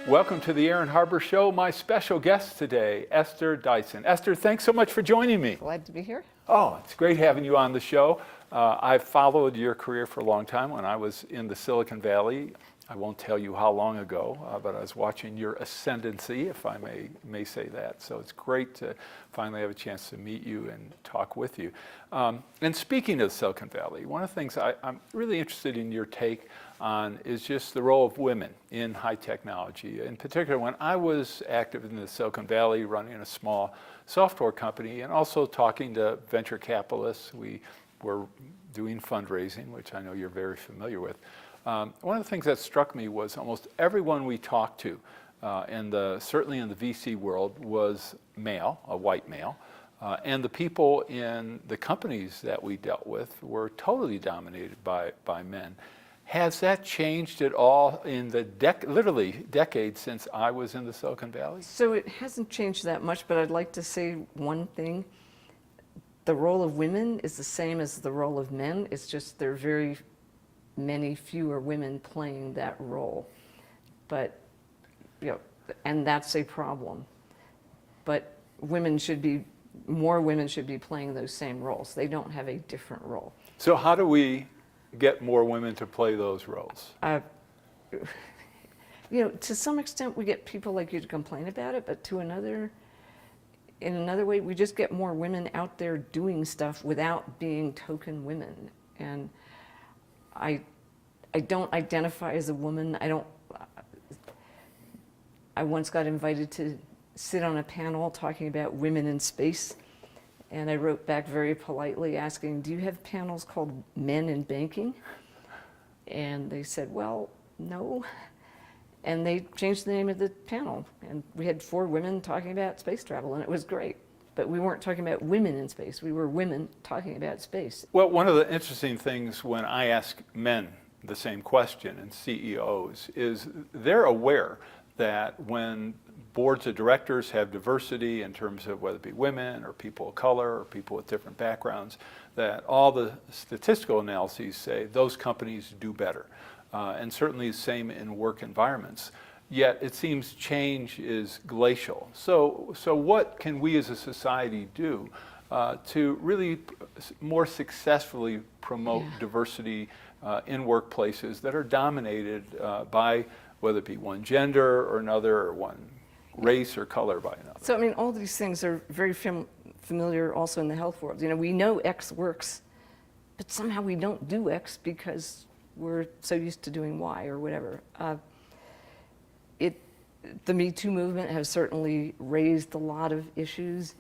Welcome to the Aaron Harber Show. My special guest today, Esther Dyson. Esther, thanks so much for joining me. Glad to be here. Oh, it's great having you on the show. I've followed your career for a long time. When I was in the Silicon Valley, I won't tell you how long ago, but I was watching your ascendancy, if I may say that. So it's great to finally have a chance to meet you and talk with you. And speaking of Silicon Valley, one of the things I'm really interested in your take on is just the role of women in high technology. In particular, when I was active in the Silicon Valley running a small software company and also talking to venture capitalists, we were doing fundraising, which I know you're very familiar with. One of the things that struck me was almost everyone we talked to, certainly in the VC world, was male, a white male. And the people in the companies that we dealt with were totally dominated by men. Has that changed at all in the literally decades since I was in the Silicon Valley? So it hasn't changed that much, but I'd like to say one thing. The role of women is the same as the role of men. It's just there are very many fewer women playing that role. But, and that's a problem. But more women should be playing those same roles. They don't have a different role. So how do we get more women to play those roles? To some extent we get people like you to complain about it, but in another way, we just get more women out there doing stuff without being token women. And I don't identify as a woman. I once got invited to sit on a panel talking about women in space. And I wrote back very politely asking, do you have panels called Men in Banking? And they said, well, no. And they changed the name of the panel. And we had 4 women talking about space travel, and it was great. But we weren't talking about women in space. We were women talking about space. Well, one of the interesting things when I ask men the same question, and CEOs, is they're aware that when boards of directors have diversity in terms of whether it be women or people of color or people with different backgrounds, that all the statistical analyses say those companies do better. And certainly the same in work environments. Yet it seems change is glacial. So what can we as a society do to really more successfully promote diversity in workplaces that are dominated by whether it be one gender or another, or one race or color by another? So, I mean, all these things are very familiar also in the health world. We know X works, but somehow we don't do X because we're so used to doing Y or whatever. The Me Too movement has certainly raised a lot of issues.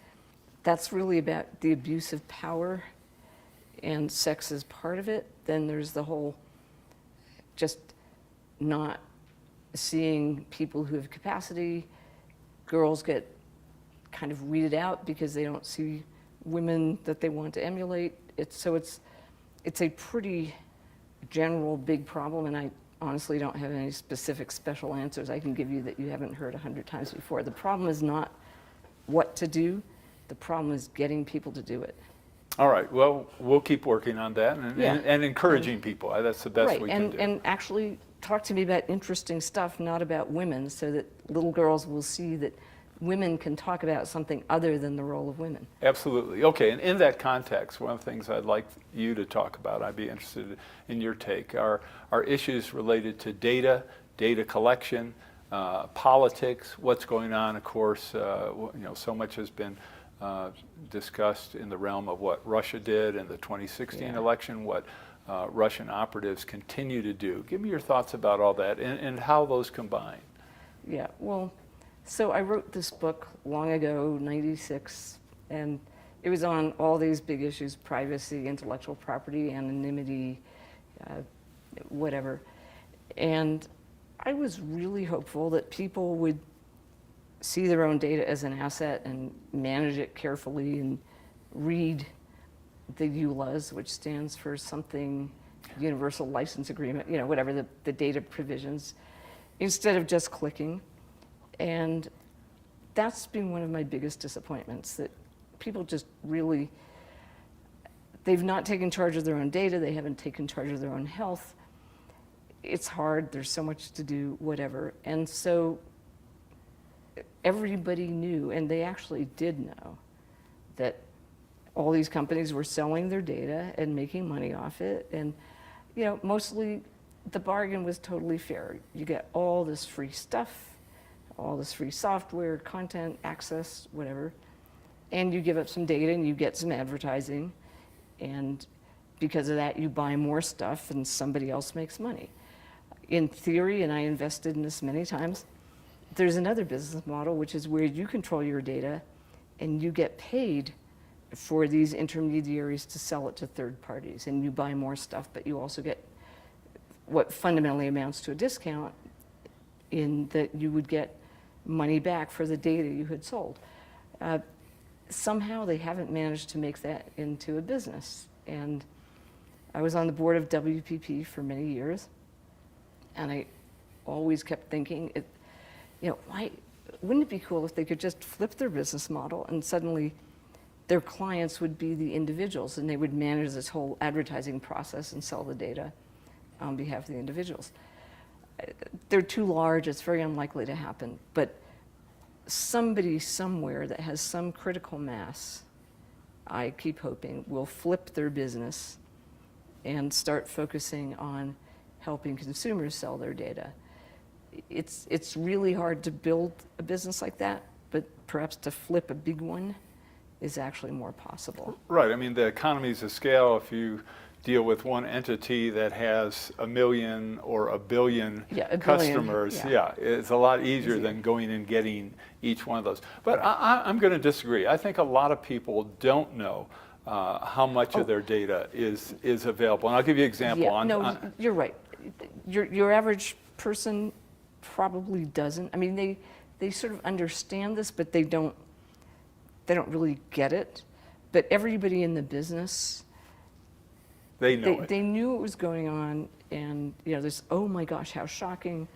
That's really about the abuse of power, and sex is part of it. Then there's the whole just not seeing people who have capacity. Girls get kind of weeded out because they don't see women that they want to emulate. It's a pretty general big problem, and I honestly don't have any specific special answers I can give you that you haven't heard 100 times before. The problem is not what to do. The problem is getting people to do it. All right. Well, we'll keep working on that and encouraging people. That's the best we can do. And actually talk to me about interesting stuff, not about women, so that little girls will see that women can talk about something other than the role of women. Absolutely. Okay, and in that context, one of the things I'd like you to talk about, I'd be interested in your take, are issues related to data collection, politics, what's going on. Of course, so much has been discussed in the realm of what Russia did in the 2016 election, what Russian operatives continue to do. Give me your thoughts about all that and how those combine. Yeah, well, so I wrote this book long ago, 96, and it was on all these big issues: privacy, intellectual property, anonymity, whatever. And I was really hopeful that people would see their own data as an asset and manage it carefully and read the EULAs, which stands for something, Universal License Agreement, whatever the data provisions, instead of just clicking. And that's been one of my biggest disappointments, that people just really, they've not taken charge of their own data, they haven't taken charge of their own health. It's hard, there's so much to do, whatever. And so everybody knew, and they actually did know, that all these companies were selling their data and making money off it. And, mostly the bargain was totally fair. You get all this free stuff, all this free software, content, access, whatever, and you give up some data and you get some advertising. And because of that, you buy more stuff and somebody else makes money. In theory, and I invested in this many times, there's another business model, which is where you control your data and you get paid for these intermediaries to sell it to third parties. And you buy more stuff, but you also get what fundamentally amounts to a discount, in that you would get money back for the data you had sold. Somehow they haven't managed to make that into a business. And I was on the board of WPP for many years, and I always kept thinking, why wouldn't it be cool if they could just flip their business model and suddenly their clients would be the individuals and they would manage this whole advertising process and sell the data on behalf of the individuals. They're too large, it's very unlikely to happen, but somebody somewhere that has some critical mass, I keep hoping, will flip their business and start focusing on helping consumers sell their data. It's really hard to build a business like that, but perhaps to flip a big one is actually more possible. Right. I mean, the economies of scale, if you deal with one entity that has 1 million or 1 billion customers, it's a lot easier than going and getting each one of those. But I'm going to disagree. I think a lot of people don't know how much of their data is available. And I'll give you an example. You're right. Your average person probably doesn't. I mean, they sort of understand this, but they don't really get it. But everybody in the business, they know it. They knew it was going on, and this, oh my gosh, how shocking,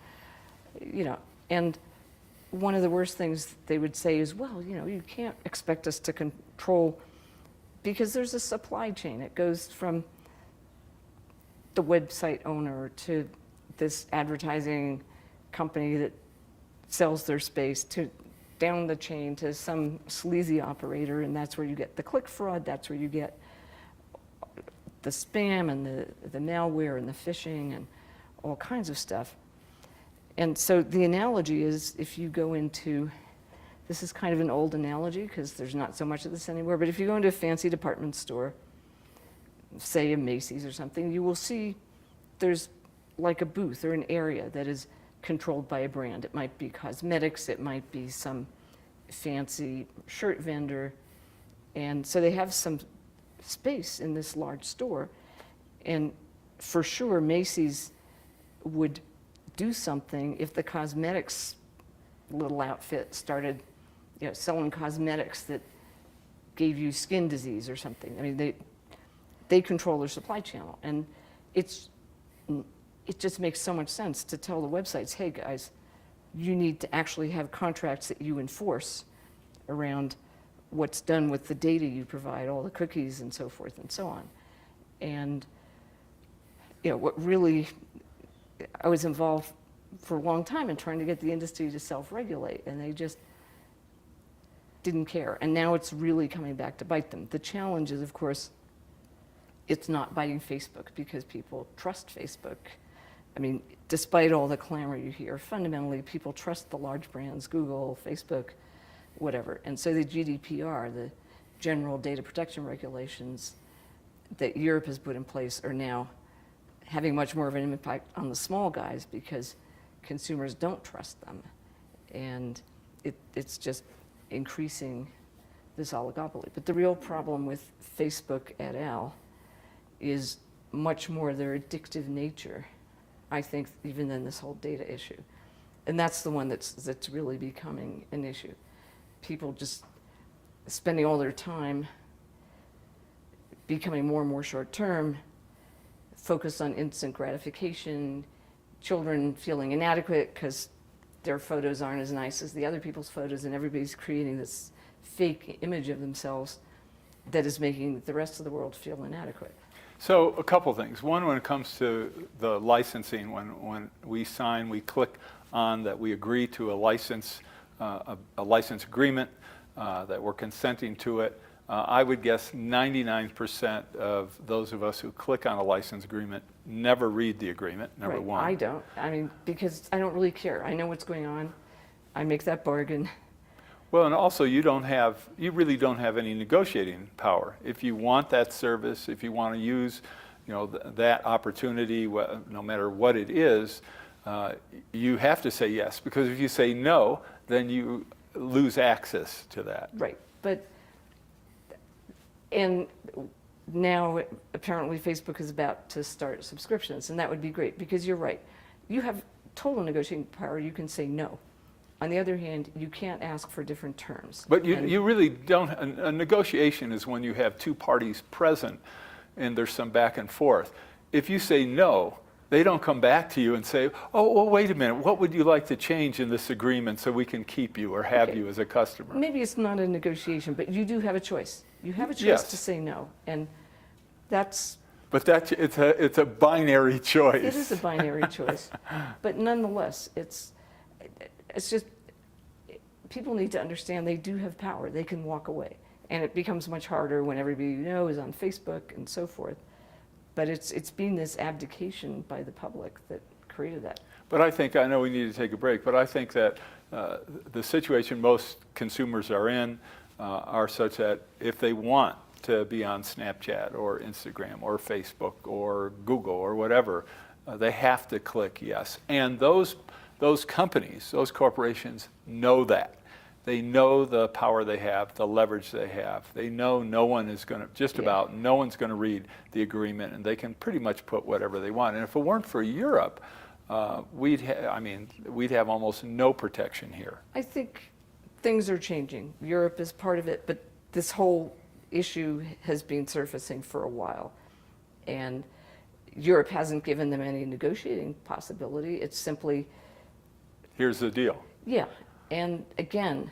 and one of the worst things they would say is, well, you can't expect us to control, because there's a supply chain. It goes from the website owner to this advertising company that sells their space, to down the chain to some sleazy operator, and that's where you get the click fraud, that's where you get the spam and the malware and the phishing and all kinds of stuff. And so the analogy is, if you go into, this is kind of an old analogy because there's not so much of this anymore, but if you go into a fancy department store, say a Macy's or something, you will see there's like a booth or an area that is controlled by a brand. It might be cosmetics, it might be some fancy shirt vendor. And so they have some space in this large store. And for sure, Macy's would do something if the cosmetics little outfit started selling cosmetics that gave you skin disease or something. I mean, they control their supply channel. And it just makes so much sense to tell the websites, hey guys, you need to actually have contracts that you enforce around what's done with the data you provide, all the cookies and so forth and so on. And what really, I was involved for a long time in trying to get the industry to self-regulate, and they just didn't care. And now it's really coming back to bite them. The challenge is, of course, it's not biting Facebook because people trust Facebook. I mean, despite all the clamor you hear, fundamentally people trust the large brands, Google, Facebook, whatever. And so the GDPR, the General Data Protection Regulations that Europe has put in place, are now having much more of an impact on the small guys because consumers don't trust them. And it's just increasing this oligopoly. But the real problem with Facebook et al. Is much more their addictive nature, I think, even than this whole data issue. And that's the one that's really becoming an issue. People just spending all their time becoming more and more short-term, focused on instant gratification, children feeling inadequate because their photos aren't as nice as the other people's photos, and everybody's creating this fake image of themselves that is making the rest of the world feel inadequate. So a couple things. One, when it comes to the licensing, when we sign, we click on that we agree to a license a license agreement, that we're consenting to it. I would guess 99% of those of us who click on a license agreement never read the agreement, number Right. one. I don't. I mean, because I don't really care. I know what's going on. I make that bargain. Well, and also you really don't have any negotiating power. If you want that service, if you want to use, that opportunity, no matter what it is, you have to say yes. Because if you say no, then you lose access to that. Right. And now apparently Facebook is about to start subscriptions, and that would be great because you're right. You have total negotiating power. You can say no. On the other hand, you can't ask for different terms. But you really don't. A negotiation is when you have two parties present and there's some back and forth. If you say no, they don't come back to you and say, oh, well, wait a minute, what would you like to change in this agreement so we can keep you or have you as a customer? Maybe it's not a negotiation, but you do have a choice. You have a choice Yes. to say no, and that's... But it's a binary choice. It is a binary choice, but nonetheless, it's just, people need to understand they do have power. They can walk away, and it becomes much harder when everybody you know is on Facebook and so forth. But it's been this abdication by the public that created that. But I know we need to take a break, but I think that the situation most consumers are in are such that if they want to be on Snapchat or Instagram or Facebook or Google or whatever, they have to click yes. And those companies, those corporations know that. They know the power they have, the leverage they have. They know no one is going to, no one's going to read the agreement, and they can pretty much put whatever they want. And if it weren't for Europe, we'd have almost no protection here. I think things are changing. Europe is part of it, but this whole issue has been surfacing for a while. And Europe hasn't given them any negotiating possibility. It's simply... Here's the deal. Yeah. And again,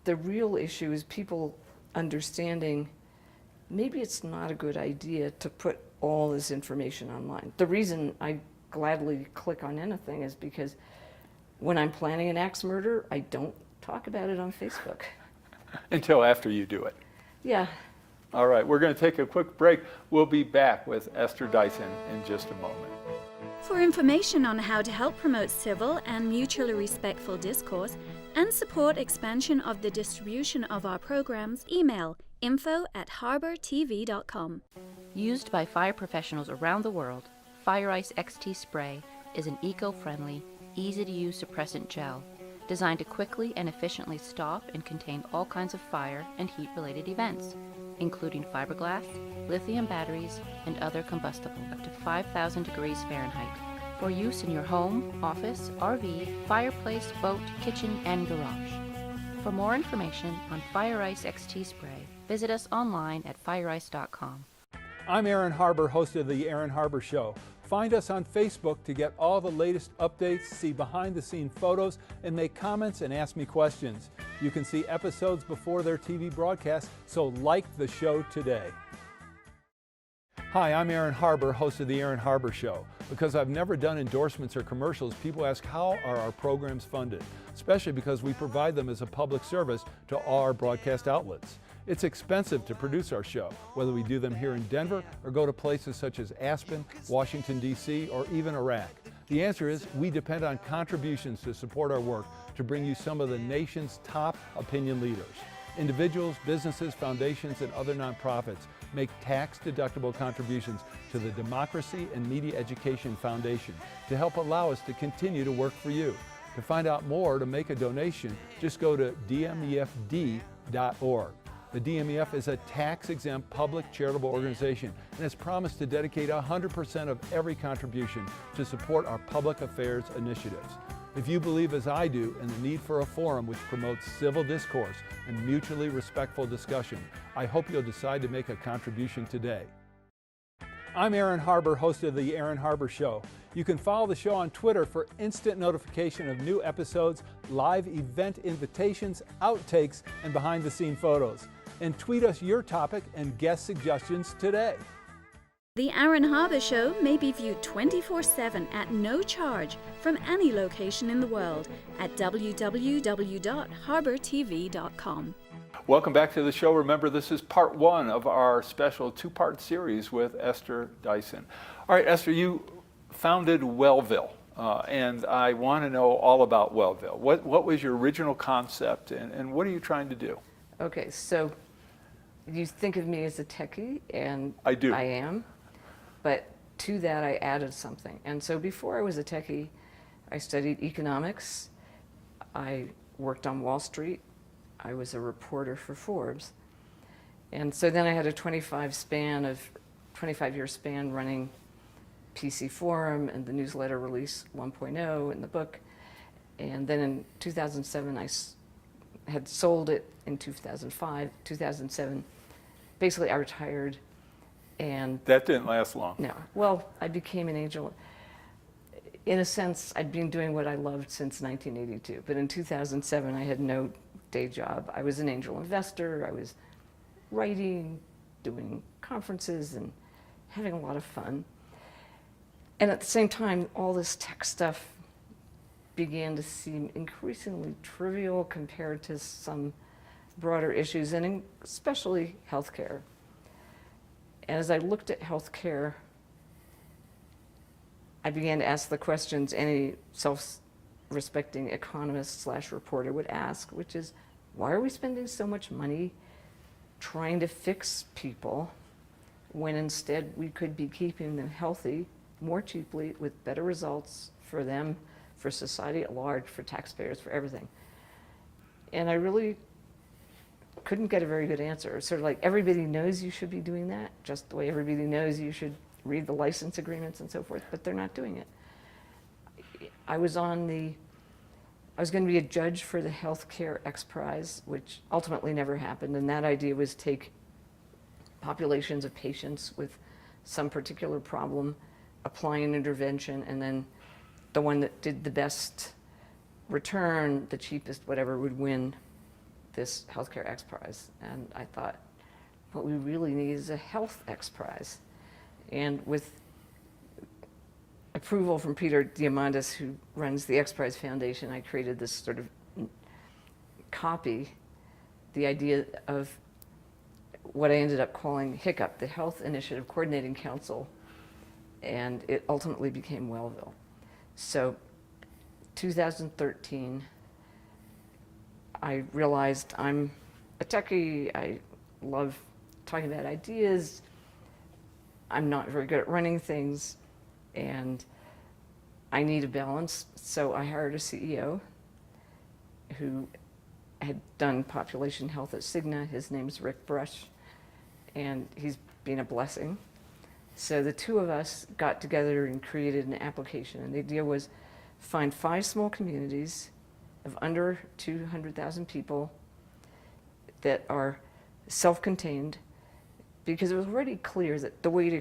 the real issue is people understanding maybe it's not a good idea to put all this information online. The reason I gladly click on anything is because when I'm planning an axe murder, I don't talk about it on Facebook. Until after you do it. Yeah. All right, we're going to take a quick break. We'll be back with Esther Dyson in just a moment. For information on how to help promote civil and mutually respectful discourse and support expansion of the distribution of our programs, email info@harbertv.com. Used by fire professionals around the world, Fire Ice XT Spray is an eco-friendly, easy-to-use suppressant gel designed to quickly and efficiently stop and contain all kinds of fire and heat-related events, including fiberglass, lithium batteries, and other combustible up to 5,000 degrees Fahrenheit for use in your home, office, RV, fireplace, boat, kitchen, and garage. For more information on Fire Ice XT Spray, visit us online at fireice.com. I'm Aaron Harber, host of The Aaron Harber Show. Find us on Facebook to get all the latest updates, see behind-the-scene photos, and make comments and ask me questions. You can see episodes before their TV broadcast, so like the show today. Hi, I'm Aaron Harber, host of The Aaron Harber Show. Because I've never done endorsements or commercials, people ask how are our programs funded, especially because we provide them as a public service to all our broadcast outlets. It's expensive to produce our show, whether we do them here in Denver or go to places such as Aspen, Washington, D.C., or even Iraq. The answer is we depend on contributions to support our work to bring you some of the nation's top opinion leaders. Individuals, businesses, foundations, and other nonprofits make tax-deductible contributions to the Democracy and Media Education Foundation to help allow us to continue to work for you. To find out more or to make a donation, just go to dmefd.org. The DMEF is a tax-exempt public charitable organization and has promised to dedicate 100% of every contribution to support our public affairs initiatives. If you believe, as I do, in the need for a forum which promotes civil discourse and mutually respectful discussion, I hope you'll decide to make a contribution today. I'm Aaron Harber, host of The Aaron Harber Show. You can follow the show on Twitter for instant notification of new episodes, live event invitations, outtakes, and behind-the-scene photos. And tweet us your topic and guest suggestions today. The Aaron Harber Show may be viewed 24/7 at no charge from any location in the world at www.harbortv.com. Welcome back to the show. Remember, this is part one of our special two-part series with Esther Dyson. All right, Esther, you founded Wellville, and I want to know all about Wellville. What was your original concept, and what are you trying to do? Okay, so you think of me as a techie, and I do. I am, but to that I added something. And so before I was a techie, I studied economics, I worked on Wall Street, I was a reporter for Forbes. And so then I had a 25-year span running PC Forum and the newsletter Release 1.0 and the book. And then in 2007, I had sold it in 2005, 2007. Basically, I retired, and That didn't last long. no. Well, I became an angel. In a sense, I'd been doing what I loved since 1982. But in 2007, I had no day job. I was an angel investor. I was writing, doing conferences, and having a lot of fun. And at the same time, all this tech stuff began to seem increasingly trivial compared to some broader issues, and especially healthcare. And as I looked at healthcare, I began to ask the questions any self-respecting economist/reporter would ask, which is, why are we spending so much money trying to fix people when instead we could be keeping them healthy more cheaply with better results for them, for society at large, for taxpayers, for everything? And I really couldn't get a very good answer. It's sort of like everybody knows you should be doing that, just the way everybody knows you should read the license agreements and so forth, but they're not doing it. I was going to be a judge for the Healthcare X Prize, which ultimately never happened, and that idea was take populations of patients with some particular problem, apply an intervention, and then the one that did the best return, the cheapest, whatever, would win this Healthcare X Prize. And I thought, what we really need is a Health X Prize. And with approval from Peter Diamandis, who runs the X Prize Foundation, I created this sort of copy, the idea of what I ended up calling HICCUP, the Health Initiative Coordinating Council, and it ultimately became Wellville. So 2013, I realized I'm a techie, I love talking about ideas, I'm not very good at running things, and I need a balance. So I hired a CEO who had done population health at Cigna. His name's Rick Brush, and he's been a blessing. So the two of us got together and created an application, and the idea was find 5 small communities of under 200,000 people that are self-contained, because it was already clear that the way to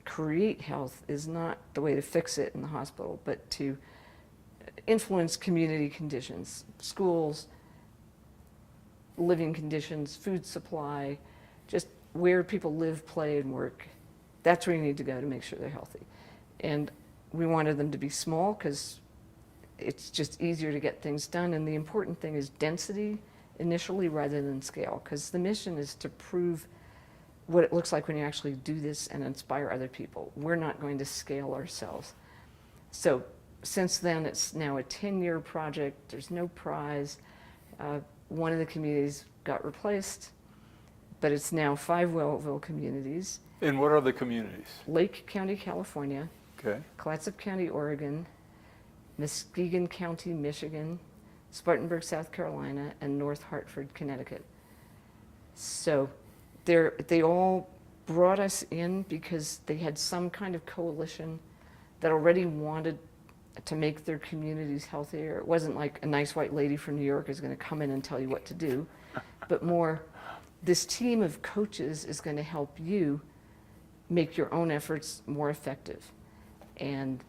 create health is not the way to fix it in the hospital, but to influence community conditions, schools, living conditions, food supply, just where people live, play, and work. That's where you need to go to make sure they're healthy. And we wanted them to be small because it's just easier to get things done. And the important thing is density initially rather than scale, because the mission is to prove what it looks like when you actually do this and inspire other people. We're not going to scale ourselves. So since then, it's now a 10-year project. There's no prize. One of the communities got replaced, but it's now 5 Wellville communities. And what are the communities? Lake County, California, Okay. Clatsop County, Oregon, Muskegon County, Michigan, Spartanburg, South Carolina, and North Hartford, Connecticut. So they all brought us in because they had some kind of coalition that already wanted to make their communities healthier. It wasn't like a nice white lady from New York is going to come in and tell you what to do, but more, this team of coaches is going to help you make your own efforts more effective. And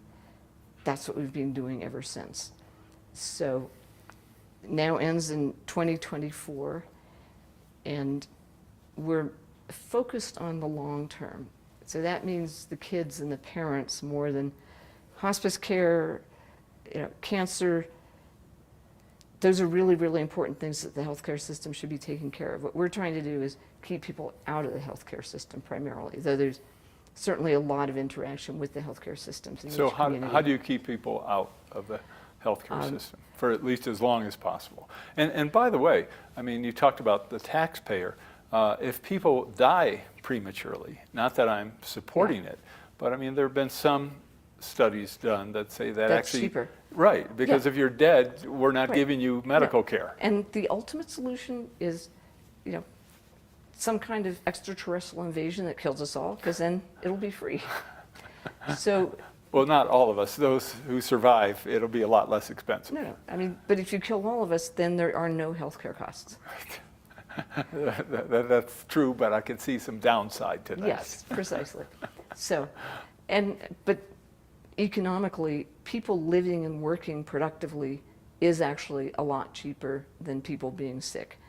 that's what we've been doing ever since. So now ends in 2024, and we're focused on the long term. So that means the kids and the parents more than hospice care, cancer. Those are really, really important things that the healthcare system should be taking care of. What we're trying to do is keep people out of the healthcare system primarily, though there's certainly a lot of interaction with the healthcare systems in So each community. how do you keep people out of the healthcare system for at least as long as possible? And by the way, I mean, you talked about the taxpayer. If people die prematurely, not that I'm supporting it, but I mean, there have been some studies done that say that That's actually cheaper. Right, because if you're dead, we're not Right. giving you medical care. And the ultimate solution is, some kind of extraterrestrial invasion that kills us all, because then it'll be free. So, Well, not all of us. Those who survive, it'll be a lot less expensive. no, I mean, but if you kill all of us, then there are no healthcare costs. That's true, but I can see some downside to that. Yes, precisely. So, but economically, people living and working productively is actually a lot cheaper than people being sick.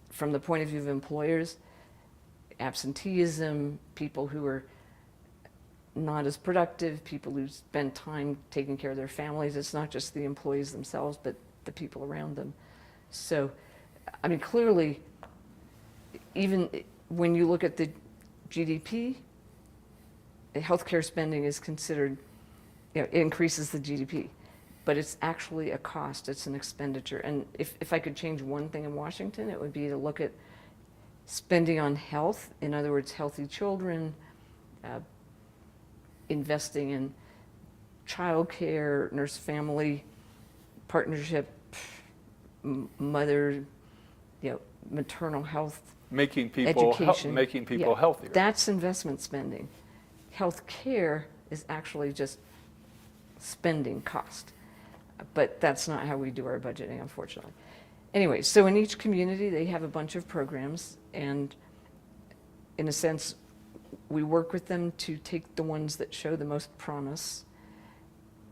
From the point of view of employers, absenteeism, people who are not as productive, people who spend time taking care of their families, it's not just the employees themselves, but the people around them. So, I mean, clearly, even when you look at the GDP, healthcare spending is considered, it increases the GDP, but it's actually a cost, it's an expenditure. And if I could change one thing in Washington, it would be to look at spending on health, in other words, healthy children, investing in childcare, nurse-family partnership, mother, maternal health, Making people education. Healthier. That's investment spending. Health care is actually just spending cost. But that's not how we do our budgeting, unfortunately. Anyway, so in each community, they have a bunch of programs, and in a sense, we work with them to take the ones that show the most promise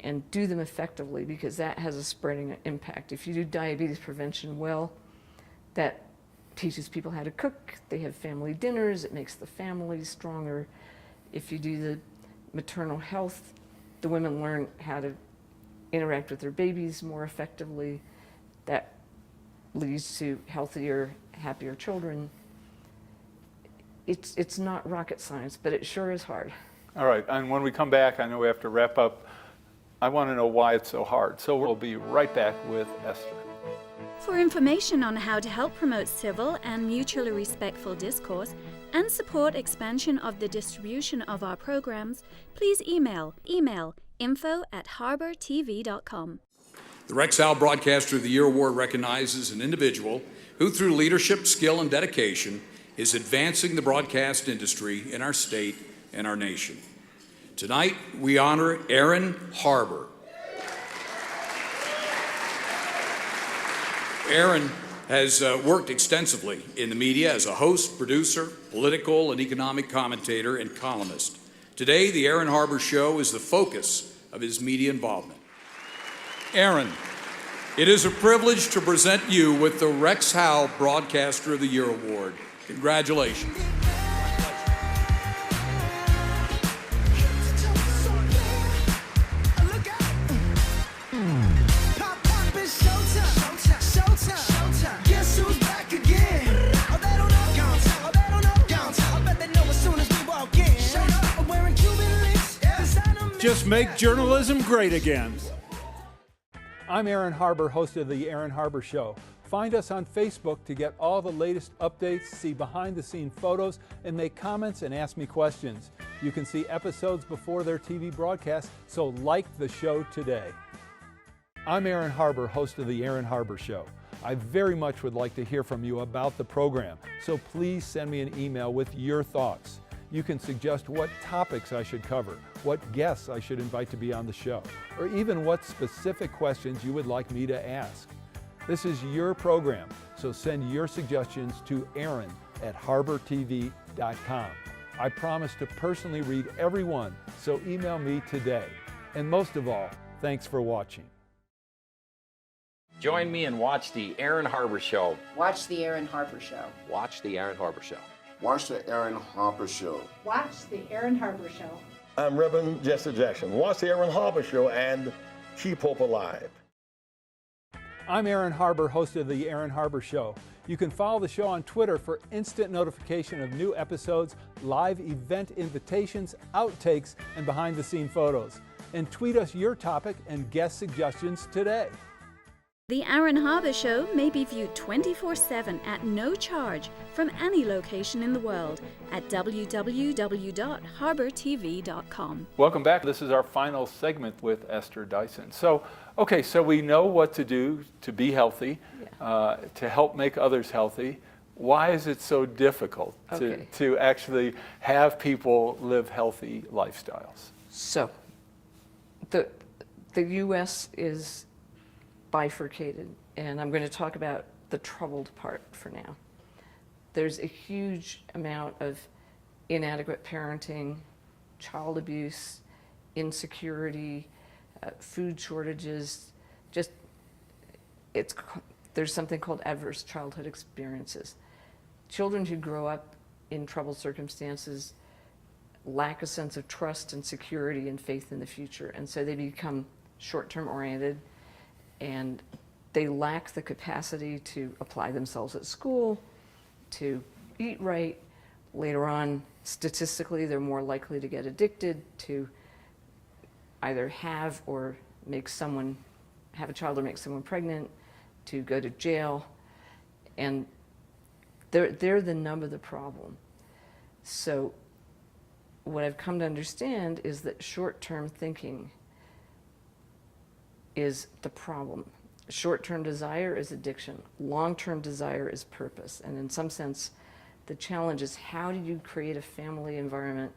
and do them effectively, because that has a spreading impact. If you do diabetes prevention well, that teaches people how to cook, they have family dinners, it makes the family stronger. If you do the maternal health, the women learn how to interact with their babies more effectively. That leads to healthier, happier children. It's not rocket science, but it sure is hard. All right, and when we come back, I know we have to wrap up. I want to know why it's so hard. So we'll be right back with Esther. For information on how to help promote civil and mutually respectful discourse and support expansion of the distribution of our programs, please email info@harbertv.com. The Rex Howell Broadcaster of the Year Award recognizes an individual who, through leadership, skill, and dedication, is advancing the broadcast industry in our state and our nation. Tonight, we honor Aaron Harber. Aaron has worked extensively in the media as a host, producer, political and economic commentator, and columnist. Today, the Aaron Harber Show is the focus of his media involvement. Aaron, it is a privilege to present you with the Rex Howell Broadcaster of the Year Award. Congratulations. Just make journalism great again. I'm Aaron Harber, host of The Aaron Harber Show. Find us on Facebook to get all the latest updates, see behind-the-scenes photos, and make comments and ask me questions. You can see episodes before their TV broadcast, so like the show today. I'm Aaron Harber, host of The Aaron Harber Show. I very much would like to hear from you about the program, so please send me an email with your thoughts. You can suggest what topics I should cover, what guests I should invite to be on the show, or even what specific questions you would like me to ask. This is your program, so send your suggestions to aaron@harbertv.com. I promise to personally read every one, so email me today. And most of all, thanks for watching. Join me and watch The Aaron Harber Show. Watch The Aaron Harber Show. Watch The Aaron Harber Show. Watch the Aaron Harper Show. Watch the Aaron Harber Show. I'm Reverend Jesse Jackson. Watch the Aaron Harper Show and keep hope alive. I'm Aaron Harber, host of The Aaron Harber Show. You can follow the show on Twitter for instant notification of new episodes, live event invitations, outtakes, and behind-the-scene photos. And tweet us your topic and guest suggestions today. The Aaron Harber Show may be viewed 24/7 at no charge from any location in the world at www.harbortv.com. Welcome back. This is our final segment with Esther Dyson. So we know what to do to be healthy, to help make others healthy. Why is it so difficult to actually have people live healthy lifestyles? So, the U.S. is bifurcated, and I'm going to talk about the troubled part for now. There's a huge amount of inadequate parenting, child abuse, insecurity, food shortages. There's something called adverse childhood experiences. Children who grow up in troubled circumstances lack a sense of trust and security and faith in the future, and so they become short-term oriented, and they lack the capacity to apply themselves at school, to eat right. Later on, statistically, they're more likely to get addicted, to either have a child or make someone pregnant, to go to jail, and they're the nub of the problem. So what I've come to understand is that short-term thinking is the problem. Short-term desire is addiction. Long-term desire is purpose. And in some sense, the challenge is how do you create a family environment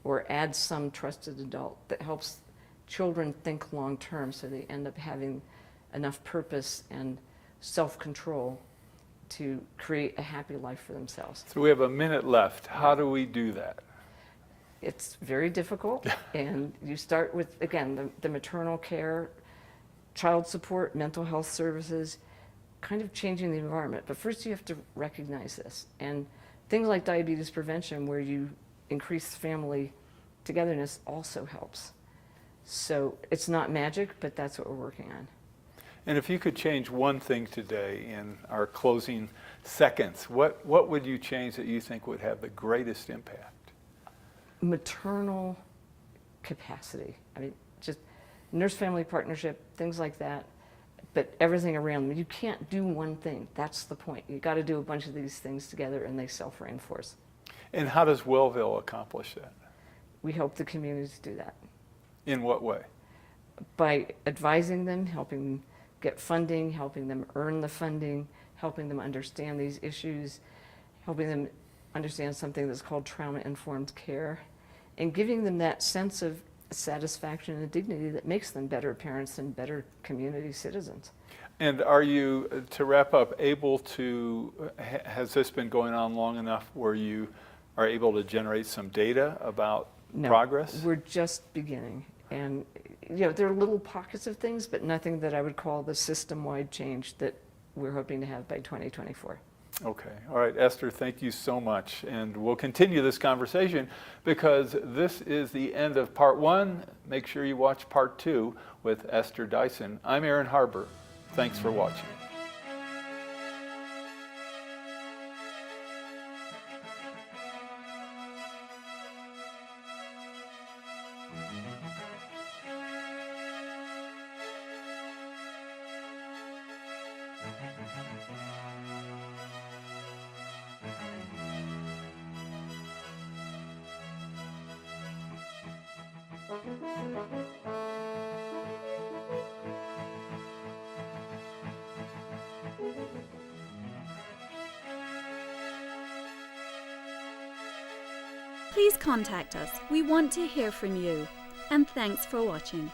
or add some trusted adult that helps children think long-term so they end up having enough purpose and self-control to create a happy life for themselves. So we have a minute left. How do we do that? It's very difficult, and you start with, again, the maternal care, child support, mental health services, kind of changing the environment. But first you have to recognize this. And things like diabetes prevention, where you increase family togetherness, also helps. So it's not magic, but that's what we're working on. And if you could change one thing today in our closing seconds, what would you change that you think would have the greatest impact? Maternal capacity. I mean, just nurse-family partnership, things like that, but everything around them. You can't do one thing. That's the point. You got to do a bunch of these things together, and they self-reinforce. And how does Wellville accomplish that? We help the community to do that. In what way? By advising them, helping them get funding, helping them earn the funding, helping them understand these issues, helping them understand something that's called trauma-informed care, and giving them that sense of satisfaction and dignity that makes them better parents and better community citizens. And are you, to wrap up, able to, has this been going on long enough where you are able to generate some data about progress? We're just beginning. And there are little pockets of things, but nothing that I would call the system-wide change that we're hoping to have by 2024. Okay. All right, Esther, thank you so much. And we'll continue this conversation because this is the end of part one. Make sure you watch part two with Esther Dyson. I'm Aaron Harber. Thanks for watching. Please contact us. We want to hear from you. And thanks for watching.